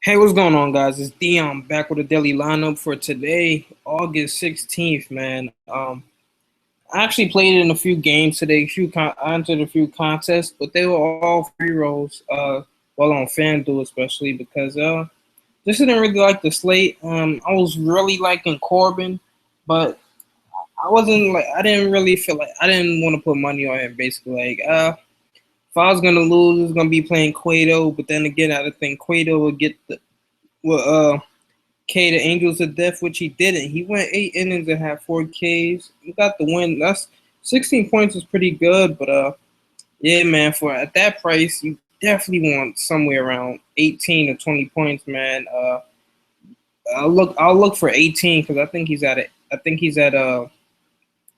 Hey, what's going on, guys? It's Dion back with a daily lineup for today, August 16th, man. I actually played in a few games today. I entered a few contests, but they were all free rolls. Well, on Fanduel especially because just didn't really like the slate. I was really liking Corbin, but I didn't really feel like I didn't want to put money on him. Basically, if I was gonna lose, it was gonna be playing Cueto. But then again, I didn't think Cueto would get the well, K the Angels of Death, which he didn't. He went 8 innings and had 4 Ks. He got the win. That's 16 points is pretty good, but yeah, man, for at that price, you definitely want somewhere around 18 to 20 points, man. I'll look for 18 because I think he's at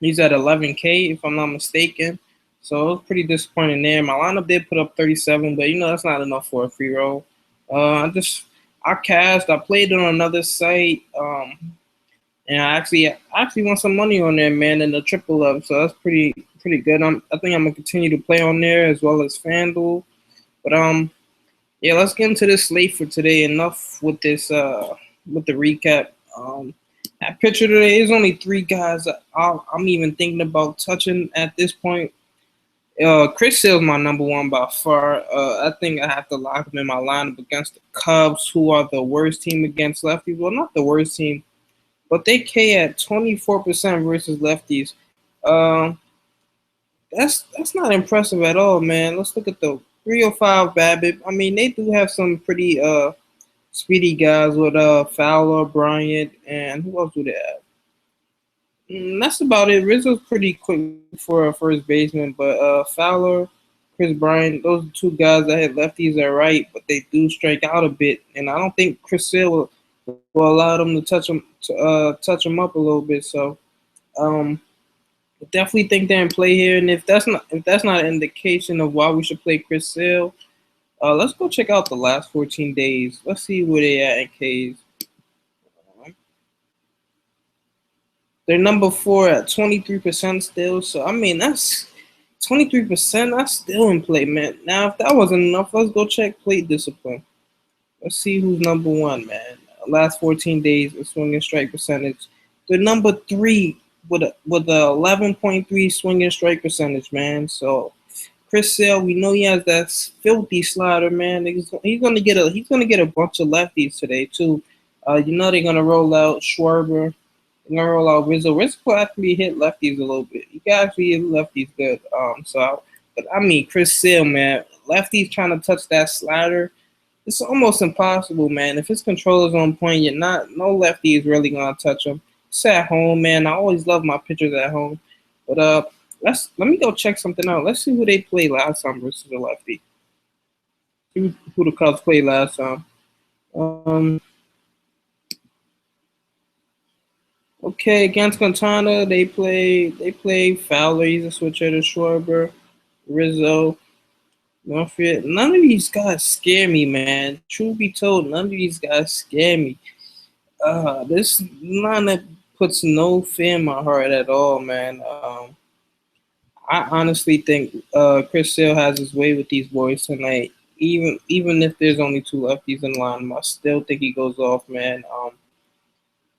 11K if I'm not mistaken. So it was pretty disappointing there. My lineup did put up 37, but that's not enough for a free roll. I played it on another site, and I actually won some money on there, man, in the triple up. So that's pretty good. I think I'm gonna continue to play on there as well as FanDuel. But yeah, let's get into this slate for today. Enough with this with the recap. That picture today is only three guys I'm even thinking about touching at this point. Chris Sale's my number one by far. I think I have to lock him in my lineup against the Cubs, who are the worst team against lefties. Well, not the worst team, but they K at 24% versus lefties. Um, that's not impressive at all, man. Let's look at the 305 BABIP. I mean, they do have some pretty speedy guys with Fowler, Bryant, and who else do they have? That's about it. Rizzo's pretty quick for a first baseman, but Fowler, Chris Bryant, those are two guys that hit lefties are right, but they do strike out a bit, and I don't think Chris Sale will allow them to touch him up a little bit. So um, I definitely think they're in play here, and if that's not an indication of why we should play Chris Sale, let's go check out the last 14 days. Let's see where they at in Ks. They're number four at 23% still. So I mean that's 23%. That's still in play, man. Now if that wasn't enough, let's go check plate discipline. Let's see who's number one, man. Last 14 days of swinging strike percentage. They're number three with a 11.3 swinging strike percentage, man. So Chris Sale, we know he has that filthy slider, man. He's gonna get a bunch of lefties today too. They're gonna roll out Schwarber. They're gonna roll out Rizzo. Rizzo actually hit lefties a little bit. He can actually hit lefties good. But I mean Chris Sale, man, lefties trying to touch that slider. It's almost impossible, man. If his controller's on point, no lefty is really gonna touch him. It's at home, man. I always love my pitchers at home. But let me go check something out. Let's see who they played last time versus the lefty. See who the Cubs played last time. Okay, against Quintana, they play Fowler. He's a switcher to Schwarber, Rizzo, Murphy. None of these guys scare me, man. Truth be told, none of these guys scare me. This lineup puts no fear in my heart at all, man. I honestly think Chris Sale has his way with these boys tonight. Even if there's only two lefties in line, I still think he goes off, man.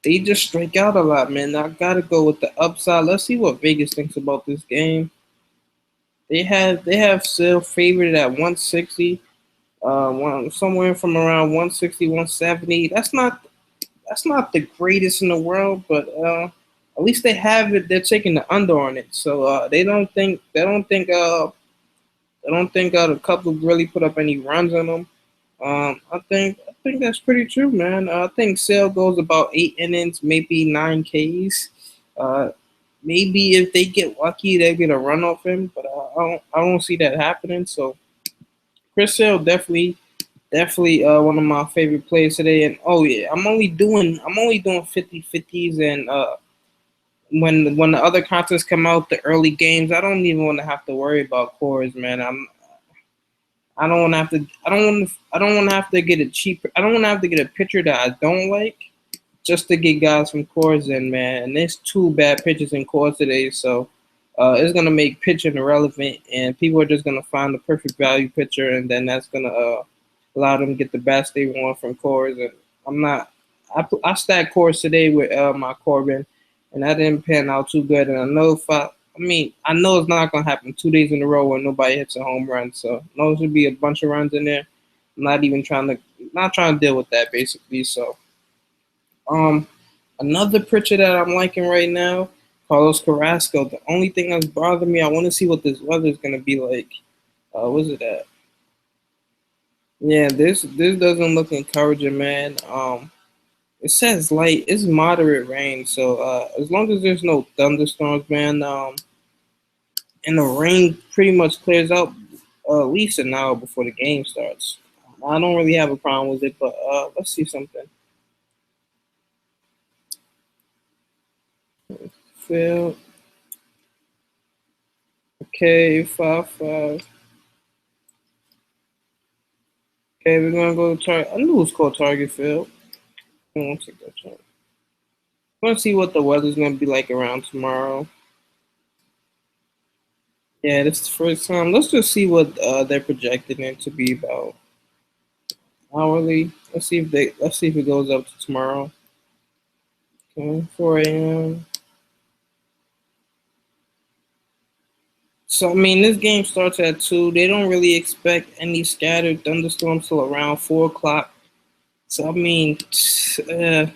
They just strike out a lot, man. I gotta go with the upside. Let's see what Vegas thinks about this game. They have Sale favored at 160, somewhere from around 160, 170. That's not the greatest in the world, but at least they have it. They're taking the under on it, so they don't think the Cubs will really put up any runs on them. I think that's pretty true, man. I think Sale goes about 8 innings, maybe 9 Ks. Uh, Maybe if they get lucky, they get a run off him, but I don't see that happening. So Chris Sale definitely one of my favorite players today. And oh yeah, I'm only doing 50-50s, and when the other contests come out, the early games, I don't even want to have to worry about cores, man. I don't want to have to. I don't want to have to get a cheap. I don't want to have to get a pitcher that I don't like just to get guys from cores in, man. And there's two bad pitchers in cores today, so it's gonna make pitching irrelevant, and people are just gonna find the perfect value pitcher, and then that's gonna allow them to get the best they want from cores. And I'm not. I stacked cores today with my Corbin, and that didn't pan out too good. And I know if I mean, I know it's not gonna happen 2 days in a row when nobody hits a home run. So I know there's gonna be a bunch of runs in there. I'm not trying to deal with that basically. So um, another pitcher that I'm liking right now, Carlos Carrasco. The only thing that's bothering me, I want to see what this weather is gonna be like. What's it at? Yeah, this doesn't look encouraging, man. It says light, it's moderate rain, so as long as there's no thunderstorms, man, and the rain pretty much clears out at least an hour before the game starts. I don't really have a problem with it, but let's see something. Phil, okay, 5-5. Okay, we're gonna go to target. I knew it was called Target Field. I won't take that chance. I want to see what the weather's gonna be like around tomorrow. Yeah, this is the first time. Let's just see what they're projecting it to be about hourly. Let's see if it goes up to tomorrow. Okay, 4 a.m. So I mean, this game starts at 2. They don't really expect any scattered thunderstorms till around 4 o'clock. So I mean, if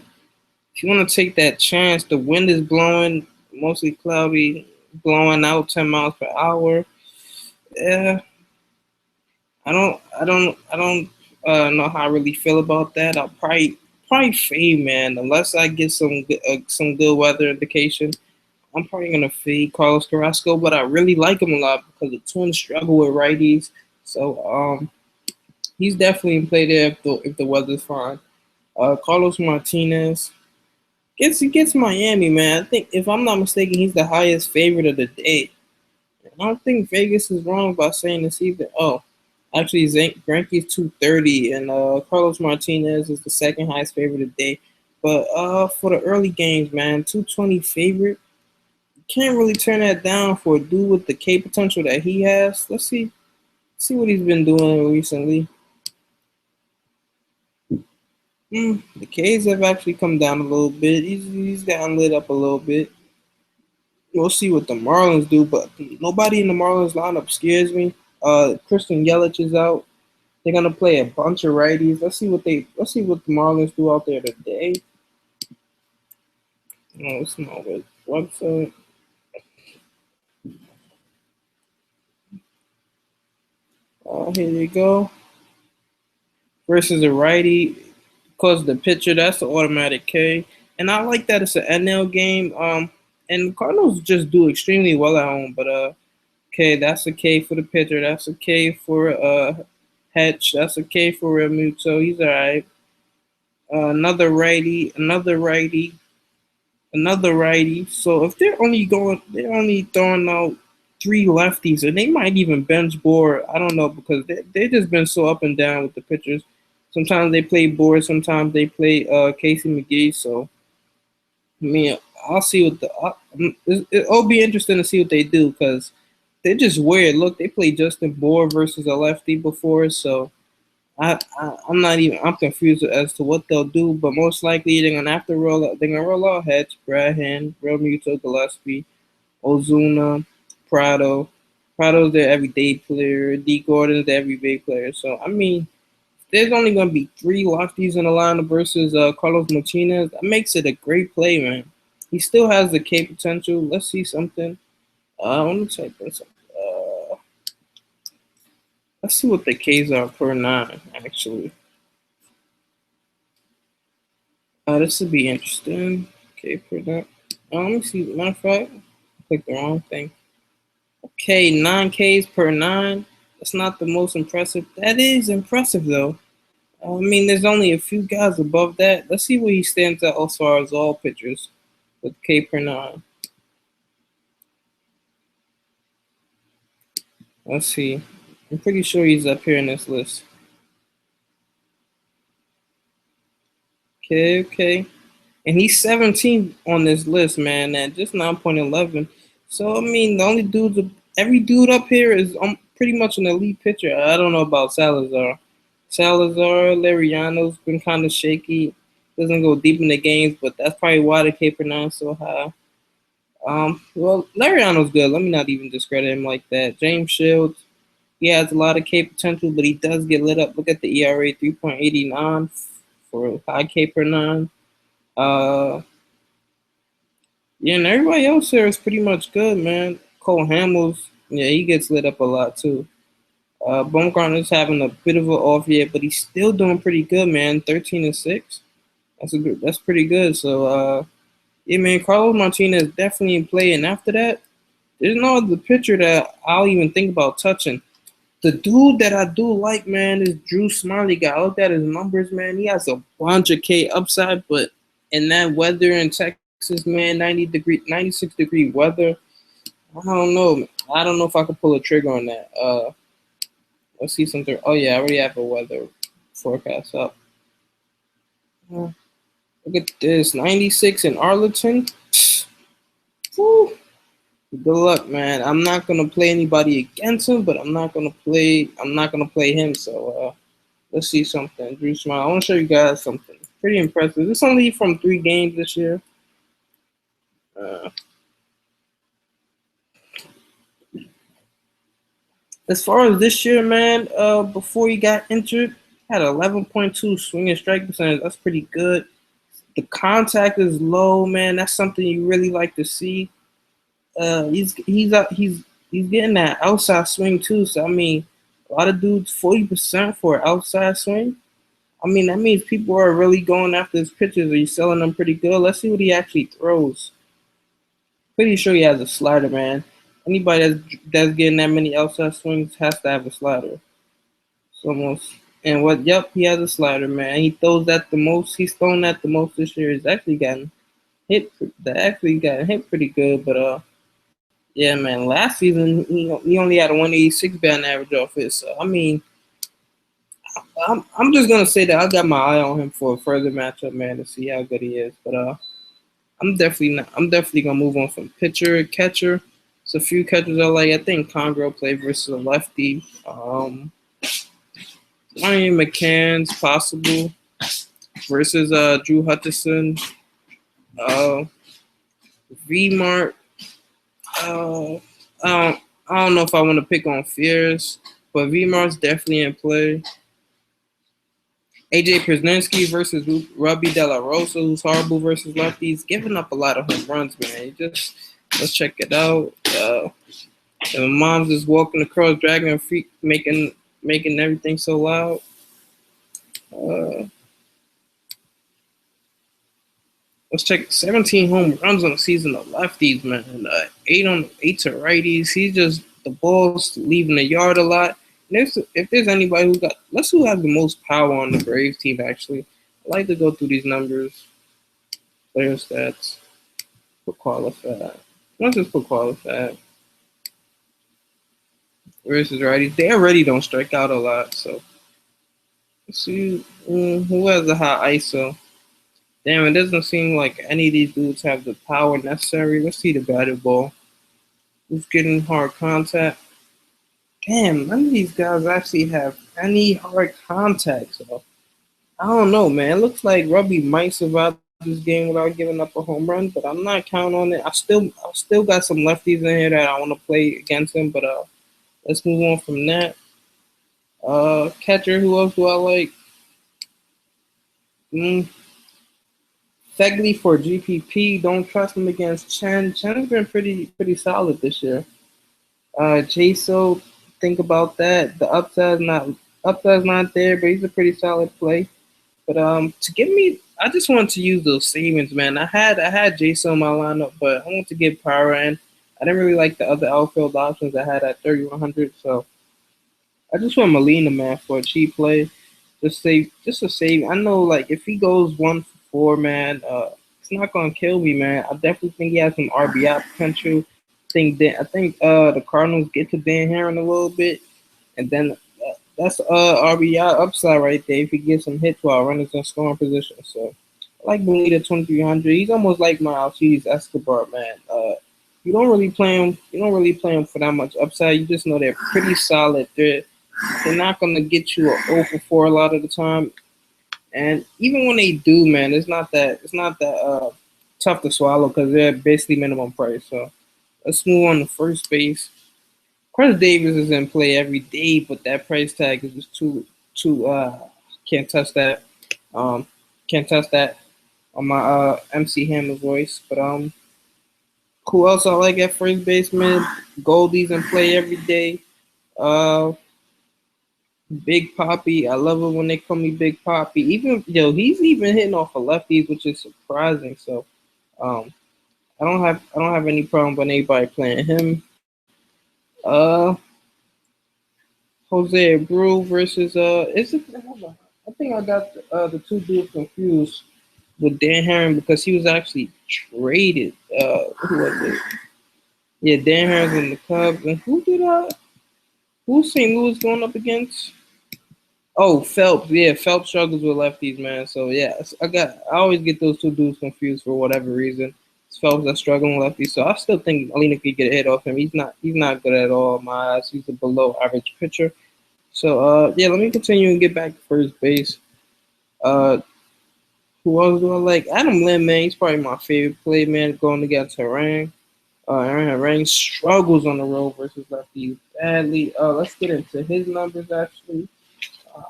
you want to take that chance, the wind is blowing, mostly cloudy, blowing out 10 miles per hour. Yeah, I don't know how I really feel about that. I'll probably fade, man, unless I get some good weather indication. I'm probably gonna fade Carlos Carrasco, but I really like him a lot because the Twins struggle with righties. So he's definitely in play there if the weather's fine. Carlos Martinez gets Miami, man. I think if I'm not mistaken, he's the highest favorite of the day. I don't think Vegas is wrong by saying this either. Oh, actually, Greinke's 230, and Carlos Martinez is the second highest favorite of the day. But for the early games, man, 220 favorite. Can't really turn that down for a dude with the K potential that he has. Let's see what he's been doing recently. The K's have actually come down a little bit. He's gotten lit up a little bit. We'll see what the Marlins do, but nobody in the Marlins lineup scares me. Christian Yelich is out. They're gonna play a bunch of righties. Let's see what the Marlins do out there today. No, it's not with website. Here you go. Versus a righty, because the pitcher, that's the automatic K. And I like that it's an NL game. And the Cardinals just do extremely well at home. But okay, that's a K for the pitcher. That's a K for Hetch. That's a K for Realmuto. He's all right. Another righty, another righty. So if they're only throwing out 3 lefties, and they might even bench Bohr. I don't know because they just been so up and down with the pitchers. Sometimes they play Bohr, sometimes they play Casey McGee. So I mean, I'll see what it'll be interesting to see what they do because they're just weird. Look, they played Justin Bohr versus a lefty before, so I'm confused as to what they'll do, but most likely they're gonna roll out Hetch, Brad Realmuto, Gillespie, Ozuna, Prado. Prado's their everyday player. D Gordon's their everyday player. So I mean, there's only gonna be 3 lefties in the lineup versus Carlos Martinez. That makes it a great play, man. He still has the K potential. Let's see something. I want to type this. Let's see what the Ks are per 9, actually. This would be interesting. K per 9. Let me see. Matter of fact, I clicked the wrong thing. Okay, 9 Ks per 9. That's not the most impressive. That is impressive, though. I mean, there's only a few guys above that. Let's see where he stands at as far as all pitchers with K per 9. Let's see. I'm pretty sure he's up here in this list. Okay. And he's 17th on this list, man, at just 9.11. So, I mean, every dude up here is pretty much an elite pitcher. I don't know about Salazar. Salazar, Lariano's been kind of shaky. Doesn't go deep in the games, but that's probably why the K per nine so high. Well, Lariano's good. Let me not even discredit him like that. James Shields, he has a lot of K potential, but he does get lit up. Look at the ERA 3.89 for high K per nine. Uh, yeah, and everybody else here is pretty much good, man. Cole Hamels, yeah, he gets lit up a lot too. Bumgarner's having a bit of an off year, but he's still doing pretty good, man. 13-6. That's pretty good. So yeah, man, Carlos Martinez definitely in play. And after that, there's no other pitcher that I'll even think about touching. The dude that I do like, man, is Drew Smiley guy. I looked at his numbers, man. He has a bunch of K upside, but in that weather in Texas, man, 96-degree weather, I don't know. I don't know if I could pull a trigger on that. Let's see something. Oh yeah, I already have a weather forecast up. Look at this, 96 in Arlington. Woo. Good luck, man. I'm not gonna play anybody against him, but I'm not gonna play him. So let's see something. Drew Smile. I want to show you guys something pretty impressive. This only from 3 games this year. As far as this year, man, before he got injured, had 11.2 swing and strike percentage. That's pretty good. The contact is low, man. That's something you really like to see. He's getting that outside swing too. So I mean, a lot of dudes 40% for outside swing. I mean, that means people are really going after his pitches. Are you selling them pretty good? Let's see what he actually throws. Pretty sure he has a slider, man. Anybody that's getting that many outside swings has to have a slider. It's almost and what? Yep, he has a slider, man. He throws that the most. He's thrown that the most this year. He's actually gotten hit. That actually got hit pretty good, but yeah, man. Last season he only had a 186 batting average off it. So I mean, I'm just gonna say that I got my eye on him for a further matchup, man, to see how good he is. But I'm definitely gonna move on from pitcher catcher. It's a few catchers I like. I think Congrove played versus a lefty. Ryan McCann's possible versus Drew Hutchison. V-Mart. I don't know if I want to pick on Fears, but V-Mart's definitely in play. AJ Przynski versus Robbie De La Rosa, who's horrible versus lefties, giving up a lot of home runs, man. Let's check it out. And my mom's just walking across, dragging her feet, making everything so loud. Let's check 17 home runs on the season of lefties, man. 8 to righties. He's just the ball's leaving the yard a lot. And if there's anybody let's who has the most power on the Braves team. Actually, I like to go through these numbers, player stats, put qualified. Let's just put qualified versus righties. They already don't strike out a lot, so let's see who has a high ISO. Damn, it doesn't seem like any of these dudes have the power necessary. Let's see the batted ball. Who's getting hard contact? Damn, none of these guys actually have any hard contact. So I don't know, man. It looks like Robbie might survive this game without giving up a home run, but I'm not counting on it. I still got some lefties in here that I want to play against him, but let's move on from that. Catcher, who else do I like? Fegley for GPP. Don't trust him against Chen. Chen's been pretty solid this year. Jaso, think about that. The upside's not there, but he's a pretty solid play. But to give me, I just wanted to use those savings, man. I had Jaso in my lineup, but I want to get power in. I didn't really like the other outfield options I had at 3,100, so I just want Molina, man, for a cheap play. Just to save. I know, like, if he goes 1 for 4, man, it's not gonna kill me, man. I definitely think he has some RBI potential. I think the Cardinals get to Dan Herron a little bit, and then that's RBI upside right there if he gets some hits while runners in scoring position. So I like Molina 2,300. He's almost like my Alcides Escobar, man. You don't really play him for that much upside. You just know they're pretty solid. They're not gonna get you a 0 for 4 a lot of the time. And even when they do, man, it's not that tough to swallow because they're basically minimum price. So let's move on to first base. Chris Davis is in play every day, but that price tag is just too can't touch that. Um can't touch that on my MC Hammer voice. But who else I like at first baseman? Goldie's in play every day. Uh Big Poppy. I love it when they call me Big Poppy. Even he's even hitting off of lefties, which is surprising. So um I don't have any problem with anybody playing him. Uh Jose Abreu versus is it hold on. I think I got the two dudes confused with Dan Herron because he was actually traded. Who was it? Yeah, Dan Herron's in the Cubs. And who's St. Louis going up against? Oh, Phelps. Yeah, Phelps struggles with lefties, man. So yeah, I always get those two dudes confused for whatever reason. It's Phelps that's struggling with lefties. So I still think Alina could get a hit off him. He's not good at all in my eyes. He's a below average pitcher. So yeah, let me continue and get back to first base. Uh who else do I like? Adam Lynn, man, he's probably my favorite play, man, going against Harang. Aaron Harang struggles on the road versus lefties badly. Let's get into his numbers actually.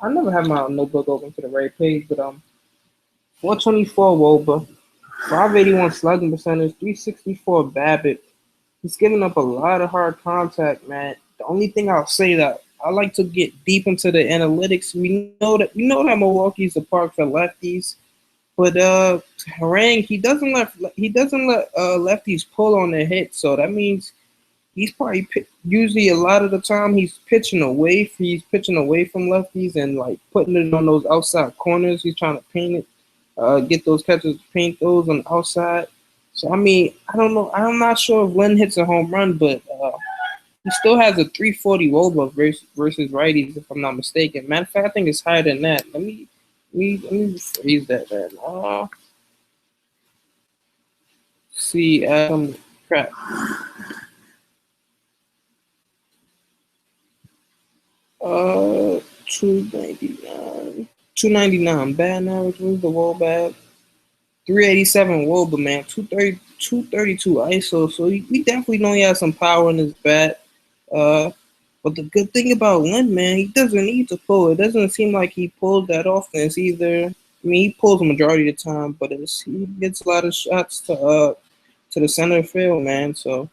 I never have my notebook open to the right page, but 424 Woba, 581 slugging percentage, 364 BABIP. He's giving up a lot of hard contact, man. The only thing I'll say that I like to get deep into the analytics. We know that Milwaukee's a park for lefties, but Harang he doesn't let lefties pull on their hits, so that means he's probably usually a lot of the time he's pitching away from lefties and like putting it on those outside corners. He's trying to paint it, get those catchers to paint those on the outside. So I mean, I don't know. I'm not sure if Lynn hits a home run, but he still has a 340 WOBA versus righties, if I'm not mistaken. Matter of fact, I think it's higher than that. Let me rephrase that, man. See, crap. 299. 299 bad average. Where's the wall bad? 387 Woba, man. 232 ISO. So we definitely know he has some power in his bat. Uh, but the good thing about Lynn, man, he doesn't need to pull. It doesn't seem like he pulls that often. It's either, I mean, he pulls the majority of the time, but he gets a lot of shots to the center field, man. So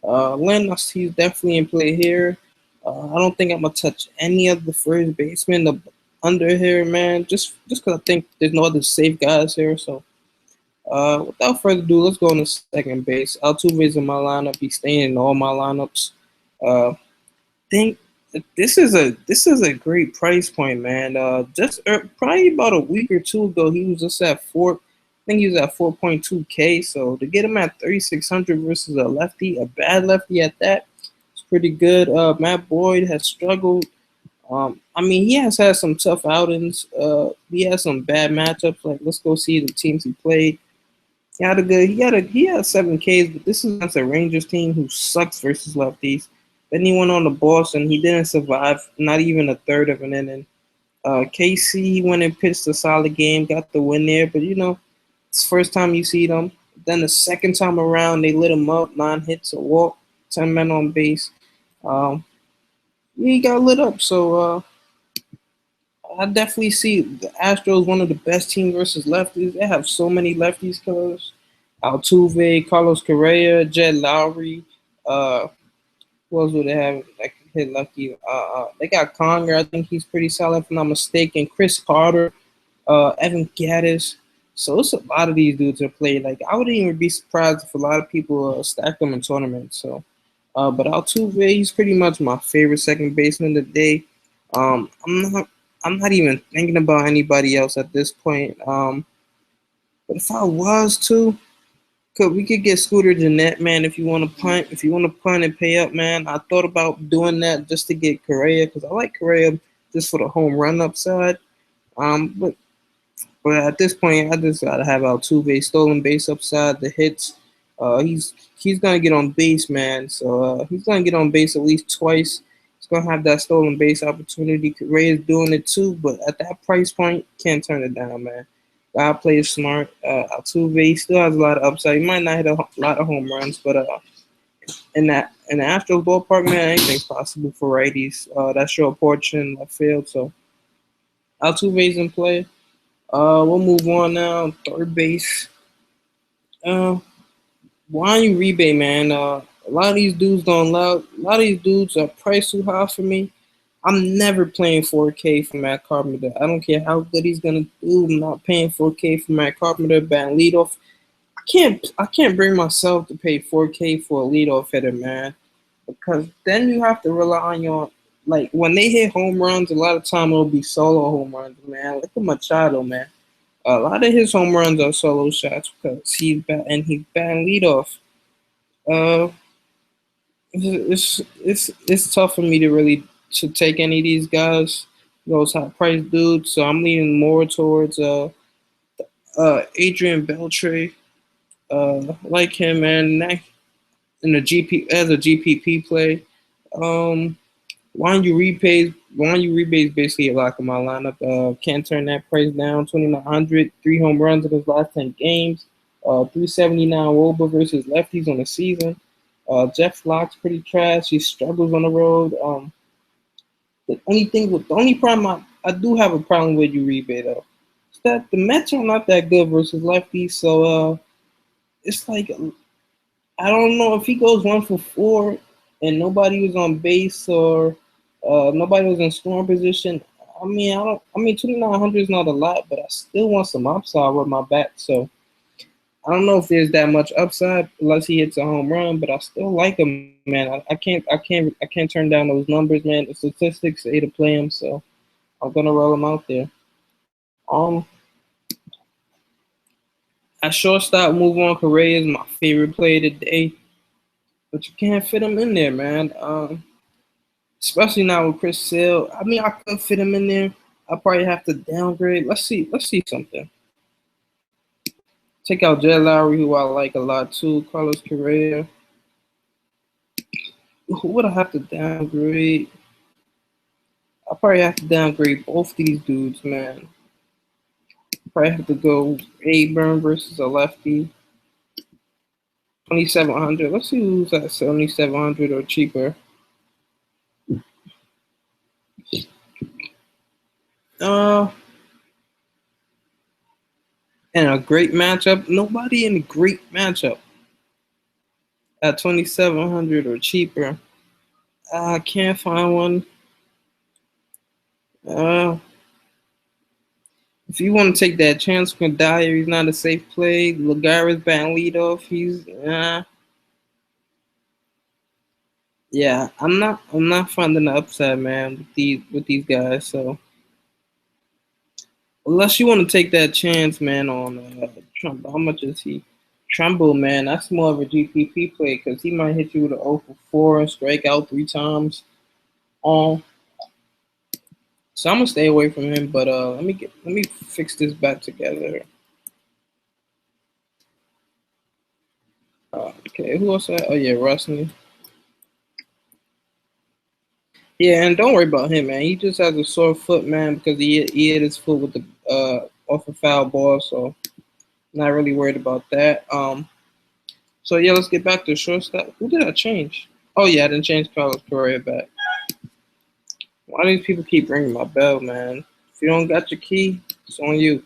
Lynn, he's definitely in play here. I don't think I'm gonna touch any of the first basemen under here, man. Just because I think there's no other safe guys here. So without further ado, let's go on to second base. Altuve's in my lineup. He's staying in all my lineups. Think this is a great price point, man. Just probably about a week or two ago, he was just at four. I think he was at 4.2K. So to get him at 3,600 versus a lefty, a bad lefty at that, it's pretty good. Matt Boyd has struggled. I mean, he has had some tough outings. He has some bad matchups. Like, let's go see the teams he played. He had 7Ks, but this is against a Rangers team who sucks versus lefties. Then he went on to Boston. He didn't survive, not even a third of an inning. KC, he went and pitched a solid game, got the win there. But it's the first time you see them. Then the second time around, they lit him up, 9 hits, a walk, 10 men on base. He got lit up. So I definitely see the Astros one of the best teams versus lefties. They have so many lefties killers. Altuve, Carlos Correa, Jed Lowry. Who else would they have that can hit lefty? They got Conger. I think he's pretty solid, if I'm not mistaken. Chris Carter, Evan Gattis. So it's a lot of these dudes that play. Like, I wouldn't even be surprised if a lot of people stack them in tournaments. So, but Altuve, he's pretty much my favorite second baseman today. I'm not even thinking about anybody else at this point. But if I was to, we could get Scooter Gennett, man. If you want to punt and pay up, man. I thought about doing that just to get Correa because I like Correa just for the home run upside. But at this point, I just gotta have Altuve, stolen base upside, the hits. He's gonna get on base, man. So he's gonna get on base at least twice. He's gonna have that stolen base opportunity. Correa's doing it too, but at that price point, can't turn it down, man. Guy plays smart. Altuve still has a lot of upside. He might not hit a lot of home runs, but in the Astros ballpark, man, anything's possible for righties. That's your porch in left field, so Altuve's in play. We'll move on now. Third base. Uh, why you rebate, man? A lot of these dudes don't allow. A lot of these dudes are priced too high for me. I'm never playing 4K for Matt Carpenter. I don't care how good he's gonna do. I'm not paying 4K for Matt Carpenter. Batting leadoff. I can't bring myself to pay 4K for a leadoff hitter, man. Because then you have to rely on your like when they hit home runs. A lot of time it'll be solo home runs, man. Look at Machado, man. A lot of his home runs are solo shots because he's batting leadoff. Uh, it's tough for me to really to take any of these guys, those high price dudes. So I'm leaning more towards Adrian Beltre. Like him, man. In the GP as a GPP play. Um, Juan Uribe is basically a lock in my lineup. Can't turn that price down. 2,900, 3 home runs in his last 10 games. 379 WOBA versus lefties on the season. Jeff Locke's pretty trash. He struggles on the road. The only problem I do have a problem with Uribe though. Is that the Mets are not that good versus lefties. So it's like I don't know if he goes 1 for 4 and nobody was on base or nobody was in scoring position. I mean, I don't. I mean, 2,900 is not a lot, but I still want some upside with my bat. So I don't know if there's that much upside unless he hits a home run. But I still like him, man. I can't turn down those numbers, man. The statistics say to play him, so I'm gonna roll him out there. Um, at shortstop, move on. Correa is my favorite player today, but you can't fit him in there, man. Especially now with Chris Sale. I mean, I could fit him in there. I'll probably have to downgrade. Let's see. Let's see something. Take out Jed Lowry, who I like a lot too. Carlos Correa. Who would I have to downgrade? I'll probably have to downgrade both these dudes, man. Probably have to go Aburn versus a lefty. 2,700. Let's see who's at 7,700 or cheaper. And a great matchup. Nobody in a great matchup at 2,700 or cheaper. I can't find one. If you want to take that chance with Dyer, he's not a safe play. Lagares batting leadoff. Yeah. I'm not finding the upside, man, with these guys. So unless you want to take that chance, man, on Trump, how much is he? Trumbull, man, that's more of a GPP play because he might hit you with an 0 for 4 and strike out 3 times. So I'm gonna stay away from him. But let me fix this back together. Okay, who else? Oh yeah, Rusney. Yeah, and don't worry about him, man. He just has a sore foot, man, because he hit his foot with the off a foul ball. So not really worried about that. So yeah, let's get back to shortstop. Who did I change? Oh yeah, I didn't change Carlos Correa back. Why do these people keep ringing my bell, man? If you don't got your key, it's on you.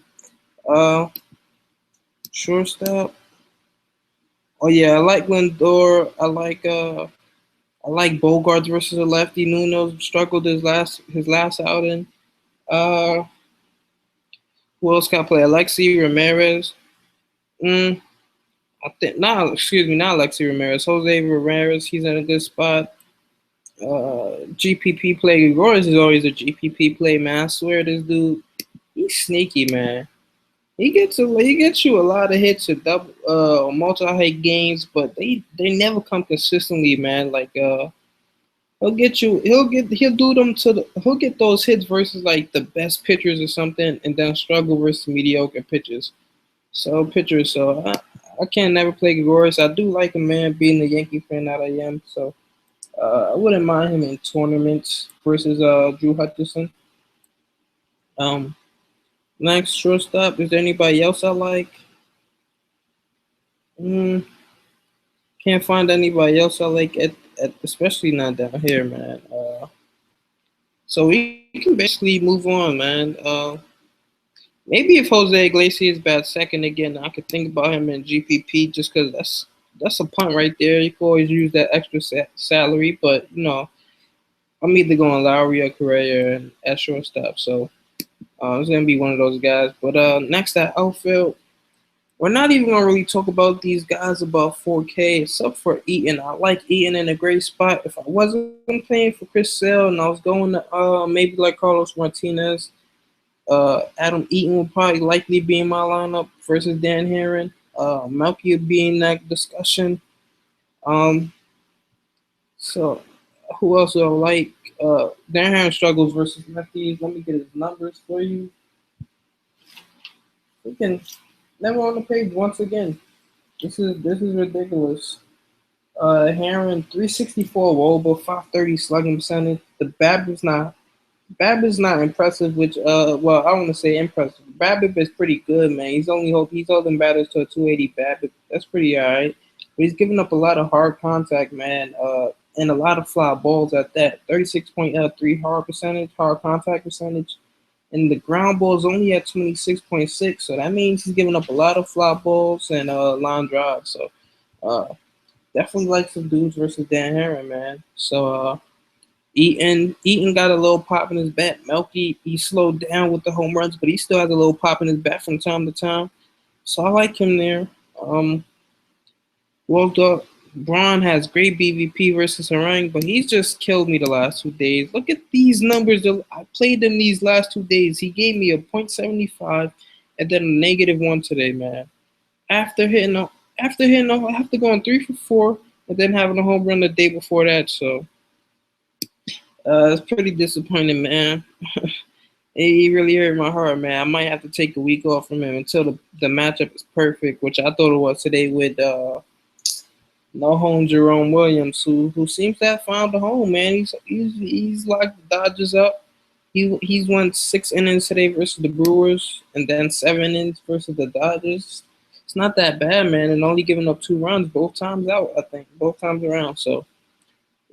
Shortstop. Oh yeah, I like Lindor. I like Bogarts versus a lefty. Nuno struggled his last outing. Uh, who else can I play? Alexi Ramirez. I think not Alexi Ramirez. Jose Ramirez. He's in a good spot. GPP play. Royce is always a GPP play, man. I swear this dude, he's sneaky, man. He gets you a lot of hits at double multi-hit games, but they never come consistently, man. Like he'll get those hits versus like the best pitchers or something, and then struggle versus mediocre pitchers. So I can't never play Gregorius. I do like him, man, being the Yankee fan that I am. So I wouldn't mind him in tournaments versus Drew Hutchison. Um, Next shortstop, is there anybody else I like? Mm, can't find anybody else I like at especially not down here, man. So we can basically move on, man. Maybe if Jose Iglesias bats second again, I could think about him in GPP just because that's a punt right there. You can always use that extra salary, but I'm either going Lowry or Correa at shortstop, so it's gonna be one of those guys. But next at outfield, we're not even gonna really talk about these guys about 4K, except for Eaton. I like Eaton in a great spot. If I wasn't playing for Chris Sale and I was going to maybe like Carlos Martinez, Adam Eaton would probably likely be in my lineup versus Dan Heron. Melky would be in that discussion. Um, so who else do I like? Dan Heron struggles versus lefties. Let me get his numbers for you. We can never on the page once again. This is ridiculous. Heron 364 Woba, 530 slugging percentage. The BABIP's not impressive, which well, I want to say impressive. BABIP is pretty good, man. He's holding batters to a 280 BABIP. That's pretty alright. But he's giving up a lot of hard contact, man. And a lot of fly balls at that. 36.3 hard contact percentage. And the ground ball is only at 26.6, so that means he's giving up a lot of fly balls and line drives. So uh, definitely like some dudes versus Dan Heron, man. So Eaton got a little pop in his bat. Melky, he slowed down with the home runs, but he still has a little pop in his bat from time to time. So I like him there. Well, Braun has great BVP versus Harang, but he's just killed me the last 2 days. Look at these numbers. I played him these last 2 days. He gave me a .75 and then a -1 today, man. After going 3 for 4 and then having a home run the day before that. So it's pretty disappointing, man. He really hurt my heart, man. I might have to take a week off from him until the matchup is perfect, which I thought it was today with no home Jerome Williams, who seems to have found a home, man. He's locked the Dodgers up. He's won 6 innings today versus the Brewers, and then 7 innings versus the Dodgers. It's not that bad, man, and only giving up 2 runs both times out. I think both times around. So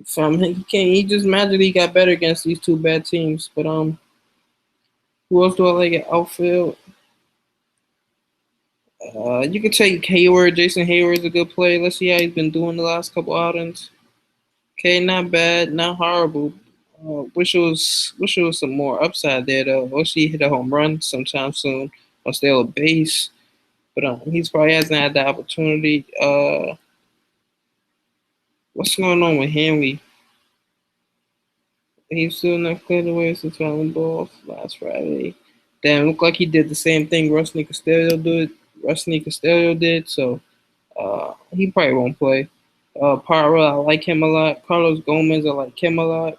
from him, he just magically got better against these two bad teams. But who else do I like at outfield? You could take Hayward. Jason Hayward's a good play. Let's see how he's been doing the last couple outings. Okay, not bad, not horrible. Wish it was some more upside there though. Wish he hit a home run sometime soon or steal a base. But he's probably hasn't had the opportunity. What's going on with Henry? He's still not cleared away since fouling balls last Friday. Damn, looked like he did the same thing Rusney Castillo did. So he probably won't play. Parra, I like him a lot. Carlos Gomez, I like him a lot.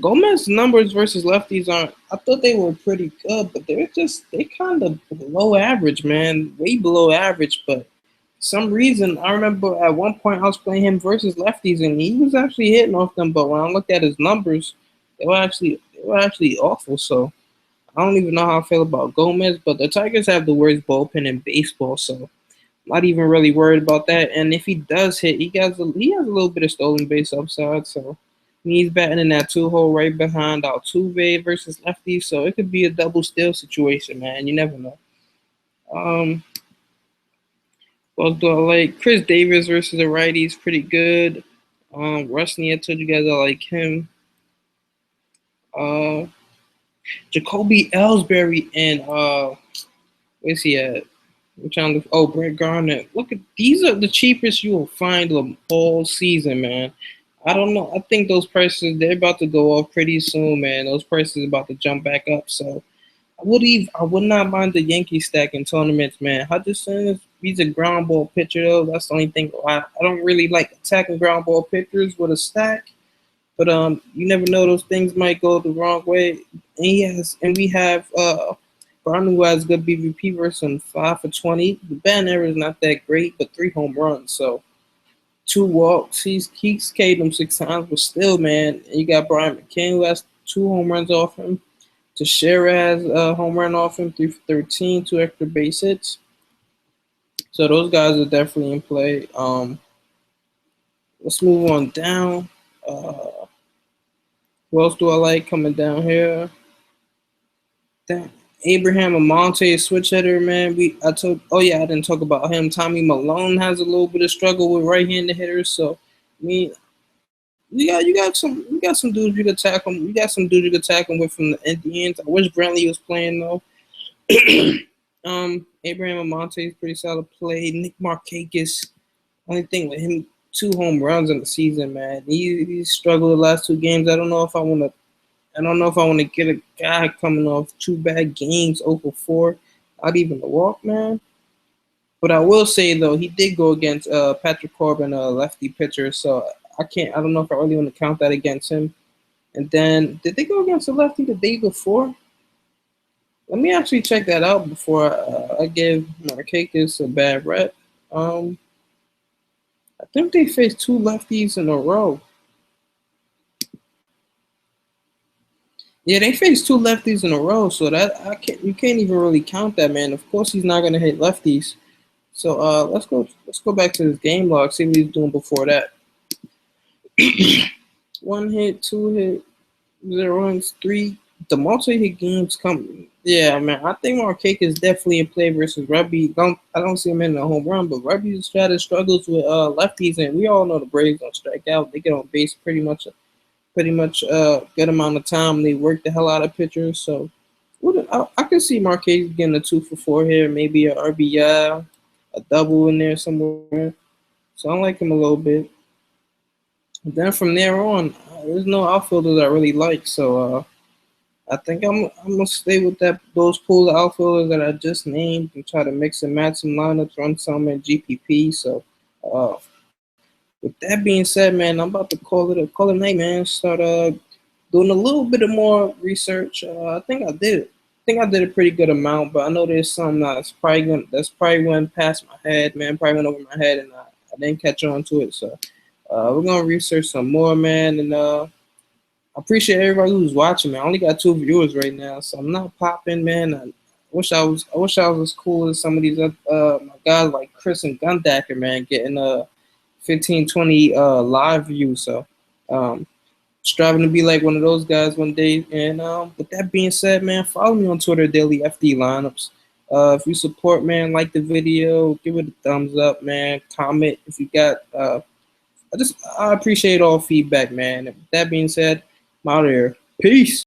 Gomez numbers versus lefties aren't. I thought they were pretty good, but they kind of below average, man. Way below average. But for some reason, I remember at one point I was playing him versus lefties, and he was actually hitting off them. But when I looked at his numbers, they were actually awful. So I don't even know how I feel about Gomez. But the Tigers have the worst bullpen in baseball, so not even really worried about that. And if he does hit, he has a little bit of stolen base upside. So he's batting in that 2 hole right behind Altuve versus lefties. So it could be a double steal situation, man. You never know. Um, well, do I like Chris Davis versus the righties? Pretty good. Rusney, I told you guys I like him. Uh, Jacoby Ellsbury and where's he at? I'm trying to. Oh, Brett Garnett. Look at these are the cheapest you will find them all season, man. I don't know. I think those prices they're about to go off pretty soon, man. Those prices are about to jump back up. So I would not mind the Yankee stack in tournaments, man. Hutchison he's a ground ball pitcher though. That's the only thing. I don't really like attacking ground ball pitchers with a stack. But you never know; those things might go the wrong way. And we have Brown who has good BVP versus 5 for 20. The batting average is not that great, but 3 home runs. So 2 walks. He's K'd him 6 times, but still, man, you got Brian McCann who has 2 home runs off him. Teixeira has a home run off him, 3 for 13, 2 extra base hits. So those guys are definitely in play. Let's move on down. Who else do I like coming down here? That Abraham Amonte, switch hitter, man. I didn't talk about him. Tommy Malone has a little bit of struggle with right-handed hitters. So, I mean, you got some dudes you could tackle. You got some dudes you could tackle with from the Indians. I wish Brantley was playing though. Abraham Amonte is pretty solid play. Nick Markakis, only thing with him, 2 home runs in the season, man. He struggled the last 2 games. I don't know if I want to get a guy coming off 2 bad games, 0 for 4, not even a walk, man. But I will say though, he did go against Patrick Corbin, a lefty pitcher, so I don't know if I really want to count that against him. And then, did they go against a lefty the day before? Let me actually check that out before I give Markakis a bad rep. I think they faced 2 lefties in a row. Yeah, they faced 2 lefties in a row, so you can't even really count that, man. Of course, he's not gonna hit lefties. So let's go back to his game log, see what he's doing before that. 1 hit, 2 hit, 0 runs, 3. The multi-hit games come. Yeah, man. I think Markakis is definitely in play versus Rugby. I don't see him in a home run, but Rugby's strategy struggles with lefties, and we all know the Braves don't strike out. They get on base pretty much good amount of time. They work the hell out of pitchers. So I can see Markakis getting a 2 for 4 here, maybe a RBI, a double in there somewhere. So I like him a little bit. And then from there on, there's no outfielders I really like. So I think I'm gonna stay with those pool of outfielders that I just named and try to mix and match some lineups, run some in GPP. So with that being said, man, I'm about to call it a night, man. Start doing a little bit of more research. I think I did it. I think I did a pretty good amount, but I know there's some that's probably went past my head, man. Probably went over my head, and I didn't catch on to it. So we're gonna research some more, man, and I appreciate everybody who's watching, man. I only got 2 viewers right now, so I'm not popping, man. I wish I was as cool as some of these my guys like Chris and Gundacker, man, getting 15, 20 live views. So striving to be like one of those guys one day. And with that being said, man, follow me on Twitter, Daily FD Lineups. If you support, man, like the video, give it a thumbs up, man. Comment if you got. I appreciate all feedback, man. With that being said, I'm out of here. Peace.